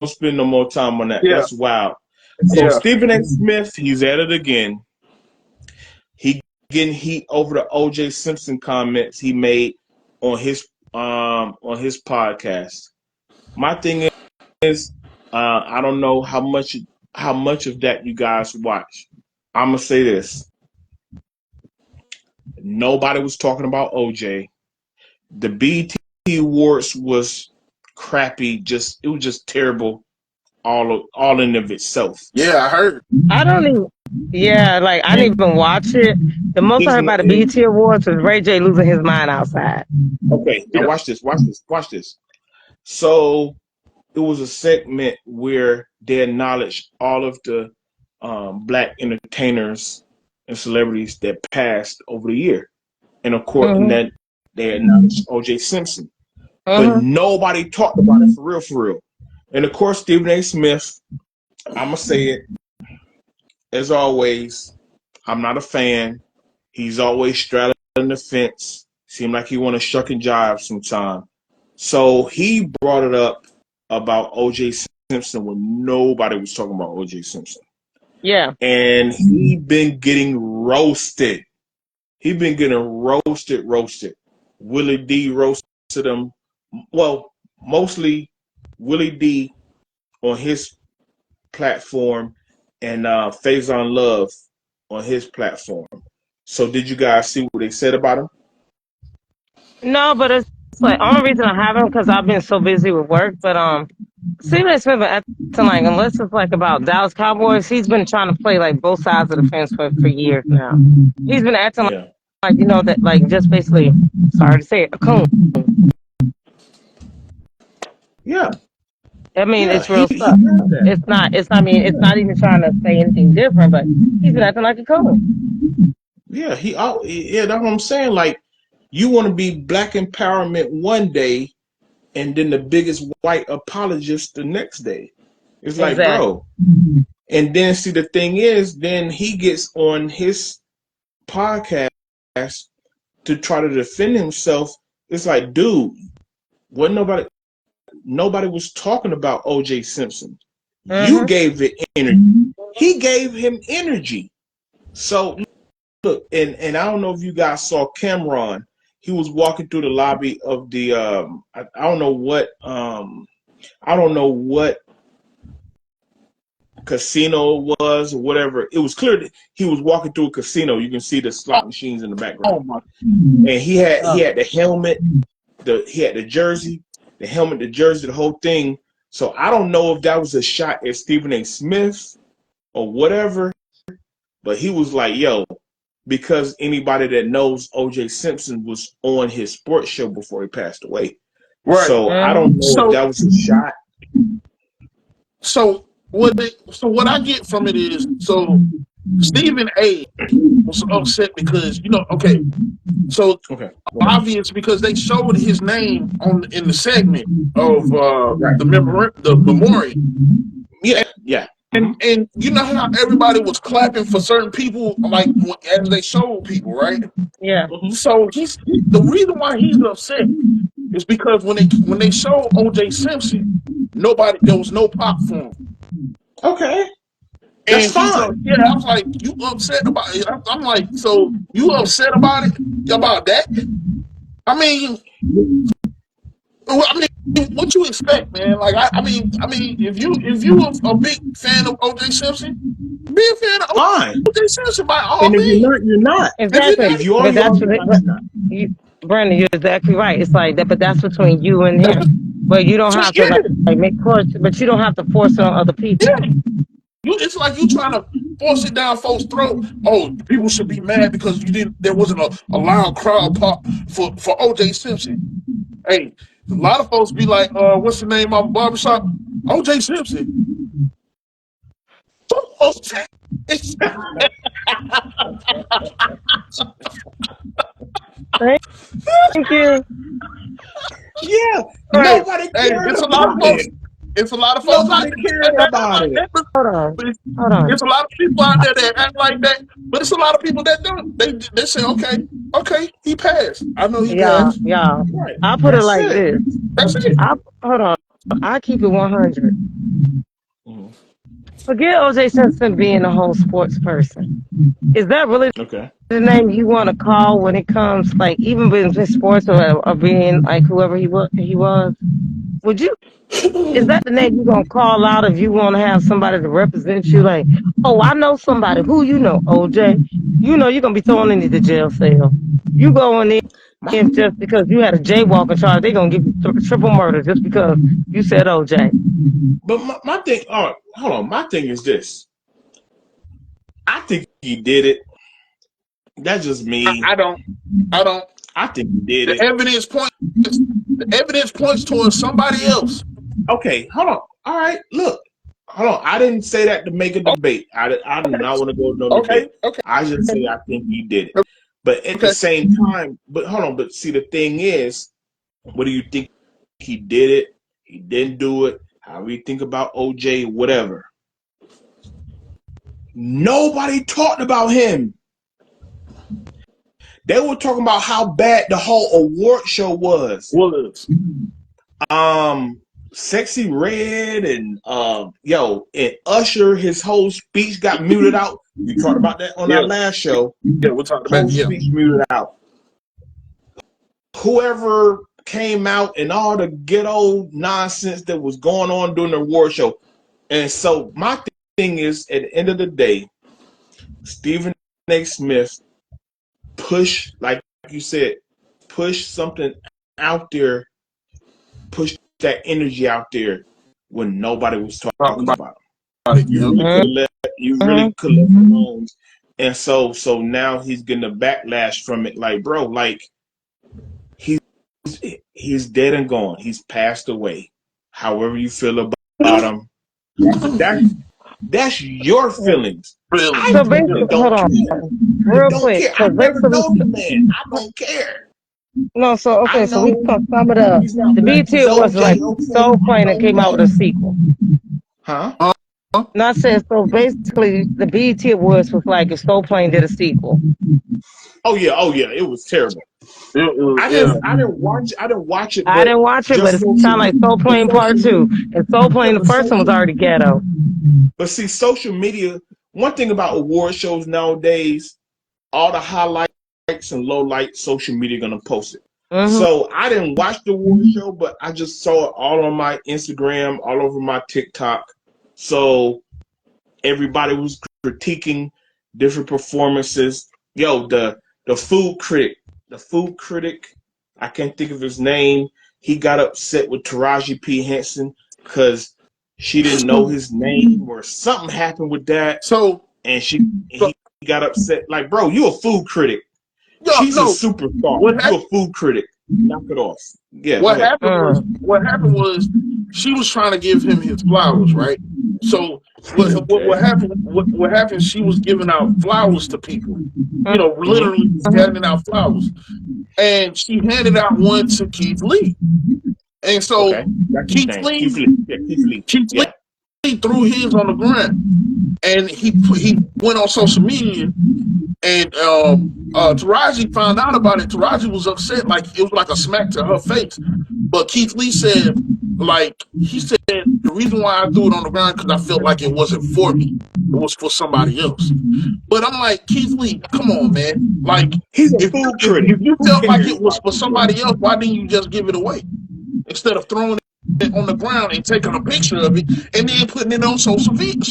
spend no more time on that. Yeah. That's wild. So Yeah. Stephen A. Smith, he's at it again. He getting heat over the O.J. Simpson comments he made on his podcast. My thing is, I don't know how much of that you guys watch. I'm gonna say this: nobody was talking about OJ. The BET Awards was crappy. It was just terrible. All in of itself. Yeah, I heard. I don't even. Yeah, like I didn't even watch it. The most I heard about the BET Awards was Ray J losing his mind outside. Okay, now watch this. So it was a segment where they acknowledged all of the black entertainers and celebrities that passed over the year, and of course, and then they acknowledged O.J. Simpson, but nobody talked about it for real. And of course, Stephen A. Smith, I'm gonna say it as always. I'm not a fan. He's always straddling the fence. Seemed like he want to shuck and jive sometime. So he brought it up about O.J. Simpson when nobody was talking about O.J. Simpson. Yeah. And he been getting roasted. He been getting roasted. Willie D roasted him. Well, mostly Willie D on his platform and Faison Love on his platform. So did you guys see what they said about him? No, but it's like only reason I haven't because I've been so busy with work. But Stephen A. Smith been acting like, unless it's like about Dallas Cowboys, he's been trying to play like both sides of the fence for years now. He's been acting like that, like just basically, sorry to say it, a coon. Yeah. I mean, it's real stuff. It's not. I mean, it's not even trying to say anything different, but he's been acting like a coon. Yeah, that's what I'm saying. Like, you want to be black empowerment one day, and then the biggest white apologist the next day. It's like, bro. And then see, the thing is, then he gets on his podcast to try to defend himself. It's like, dude, nobody was talking about O.J. Simpson. You gave it energy. He gave him energy. So look, and I don't know if you guys saw Cameron. He was walking through the lobby of the I don't know what casino it was or whatever. It was clear that he was walking through a casino. You can see the slot machines in the background. Oh my! And he had the helmet, he had the jersey, the helmet, the jersey, the whole thing. So I don't know if that was a shot at Stephen A. Smith or whatever, but he was like, yo, because anybody that knows O.J. Simpson was on his sports show before he passed away. Right. So I don't know if that was a shot. So what I get from it is, so Stephen A. was upset because, obvious because they showed his name in the segment of the memorial. Yeah. And you know how everybody was clapping for certain people, like as they showed people, right? Yeah. So the reason why he's upset is because when they showed O.J. Simpson, there was no pop for him. Okay. That's fine. I was like, you upset about it? I'm like, so you upset about that? I mean, what you expect, man? Like, I mean, if you a big fan of O.J. Simpson, be a fan of O.J. Simpson by all means. And if you're not. Exactly. Brandon, you're exactly right. It's like that, but that's between you and him. But you don't have to but you don't have to force it on other people. Yeah. It's like you trying to force it down folks' throat. Oh, people should be mad because there wasn't a loud crowd pop for O.J. Simpson. Hey, a lot of folks be like, what's the name of barbershop? O.J. Simpson. Thank you. Yeah. Nobody cares about it. It's a lot of folks out there about it. Hold on. There's a lot of people out there that act like that, but it's a lot of people that don't. They say, okay, he passed. I know he passed. Yeah. I'll put it like this. That's it. Hold on. I keep it 100. Mhm. Forget O.J. Simpson being a whole sports person. Is that really Okay. the name you want to call when it comes, like, even in sports or being like whoever he was? Would you? Is that the name you gonna call out if you want to have somebody to represent you? Like, oh, I know somebody. Who you know? OJ. You know you're gonna be thrown into the jail cell. You going My, in just because you had a jaywalking charge? They're gonna give you triple murder just because you said OJ. but my thing. Oh, hold on. My thing is this. I think he did it. That's just me. I don't. I don't. I think he did The it. evidence points. The evidence points towards somebody else. Okay, hold on. All right, look. Hold on. I didn't say that to make a debate. I do not want to go to no Okay. debate. Okay. I just say I think he did it. But at the Okay. same time, but hold on. But see, the thing is, what do you think? He did it. He didn't do it. How we think about OJ, whatever. Nobody talked about him. They were talking about how bad the whole award show was. Willis. Sexy Red and and Usher, his whole speech got muted out. We talked about that on our Yeah. last show. Yeah. We're talking Whole about. Yeah. speech muted out. Whoever came out and all the ghetto nonsense that was going on during the award show. And so my thing is, at the end of the day, Stephen A. Smith push, like you said, push something out there, push that energy out there when nobody was Talking talking about about it. it. You Yep. really could have left. You really could have left alone. And so now he's getting a backlash from it. Like, bro, like he's dead and gone. He's passed away. However you feel about him, that's your feelings. Really. I So really basically, hold don't on, care. I real don't quick, care. I because never basically, know the man. I don't care. no. So I okay, so we know can sum it up. he's not The black BET as was OJ. like Okay, Soul I Plane and don't came out with a know. sequel. Huh? Not saying so. Basically, the BET Awards was like if Soul Plane did a sequel. Oh yeah. It was terrible. Yeah. I didn't watch. I didn't watch it, I but didn't watch it, but just it social, sounded like Soul but Plane social Part Two, media. and Soul Yeah, Plane the but first one was social. already ghetto. But see, social media. One thing about award shows nowadays, all the highlights and low lights, social media gonna post it. Hmm. So I didn't watch the award show, but I just saw it all on my Instagram, all over my TikTok. So everybody was critiquing different performances. Yo, the food critic, I can't think of his name. He got upset with Taraji P. Henson because she didn't know his name or something happened with that, So, and so he got upset. Like, bro, you a food critic. yeah, She's a no. superstar. What You happened? a food critic. Knock it off. Yeah, go What ahead. happened was what happened was she was trying to give him his flowers, right? So Okay. what happened? She was giving out flowers to people, Mm-hmm. literally handing out flowers, and she handed out one to Keith Lee, and so Okay. That's his Keith name. Lee Keith Lee. Yeah, Keith Lee. Keith Yeah. Lee threw his on the ground, and he went on social media. And Taraji found out about it. Taraji was upset, like it was like a smack to her face. But Keith Lee said, he said, the reason why I threw it on the ground because I felt like it wasn't for me. It was for somebody else. But I'm like, Keith Lee, come on, man. Like, He's a if food critic. you Who felt like cares it was about for you, bro? somebody else, why didn't you just give it away instead of throwing it on the ground and taking a picture of it and then putting it on social media?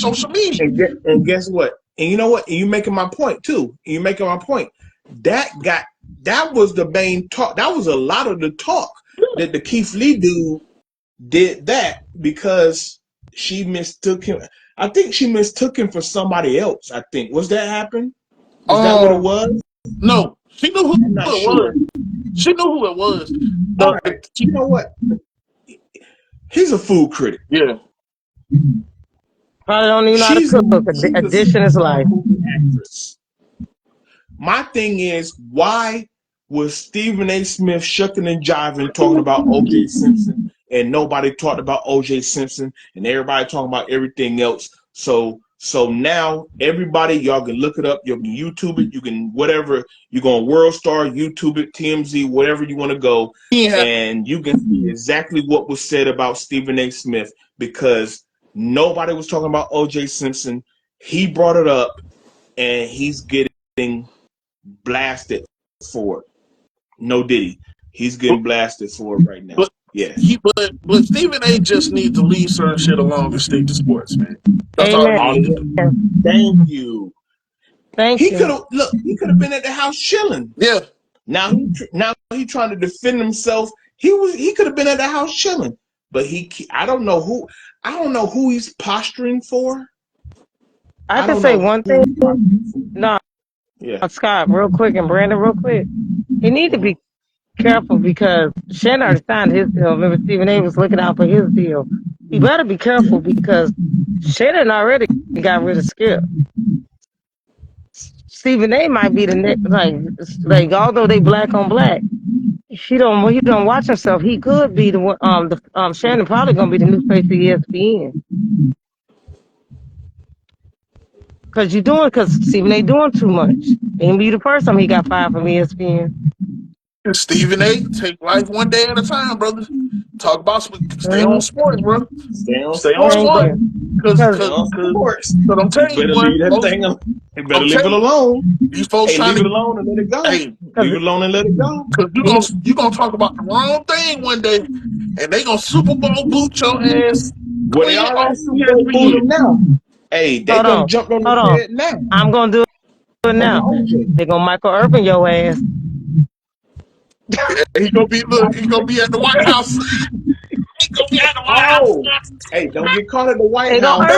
And guess what? And you know what? And you making my point too. And you making my point. That was the main talk. That was a lot of the talk that the Keith Lee dude did that because she mistook him. I think she mistook him for somebody else. I think was that happen? Is that what it was? No, she knew who I'm not it sure. was. She knew who it was. All right. You know what? He's a food critic. Yeah. Probably don't even know how to She's cook. she's A a dish in his superstar life. movie actress. My thing is, why was Stephen A. Smith shucking and jiving talking about O.J. Simpson and nobody talked about O.J. Simpson and everybody talking about everything else? So So now everybody, y'all can look it up. You can YouTube it. You can whatever. You go on World Star, YouTube it, TMZ, whatever you want to go, and you can see exactly what was said about Stephen A. Smith because nobody was talking about O.J. Simpson. He brought it up, and he's getting blasted for it. No Diddy. He's getting blasted for it right now. But yeah. But Stephen A. just needs to leave certain shit alone and stick to sports, man. That's all he needs to do. Thank you. He could have He could have been at the house chilling. Yeah. Now he trying to defend himself. He could have been at the house chilling, but I don't know who he's posturing for. I can say one thing. No, Scott, real quick, and Brandon, real quick. He need to be careful because Shannon already signed his deal. Remember, Stephen A. was looking out for his deal. He better be careful because Shannon already got rid of Skip. Stephen A. might be the next, like although they black on black, he don't watch himself. He could be the one. Shannon probably gonna be the new face of ESPN. Because Stephen A. doing too much. He can be the first time he got fired from ESPN. Stephen A. take life one day at a time, brother. Talk about stay on sports, bro. Stay on sports. Because I'm telling you, you better leave it alone. These folks leave it alone and let it go. Leave it alone and let it go. Because you're gonna talk about the wrong thing one day, and they gonna Super Bowl boot your ass. Well, they already Super Bowl boot them now. Hey, they gonna jump on the head now. I'm gonna do it now. They gonna Michael Irvin your ass. He gonna be at the White House. He gonna be at the White House. Hey, don't get caught at the White House.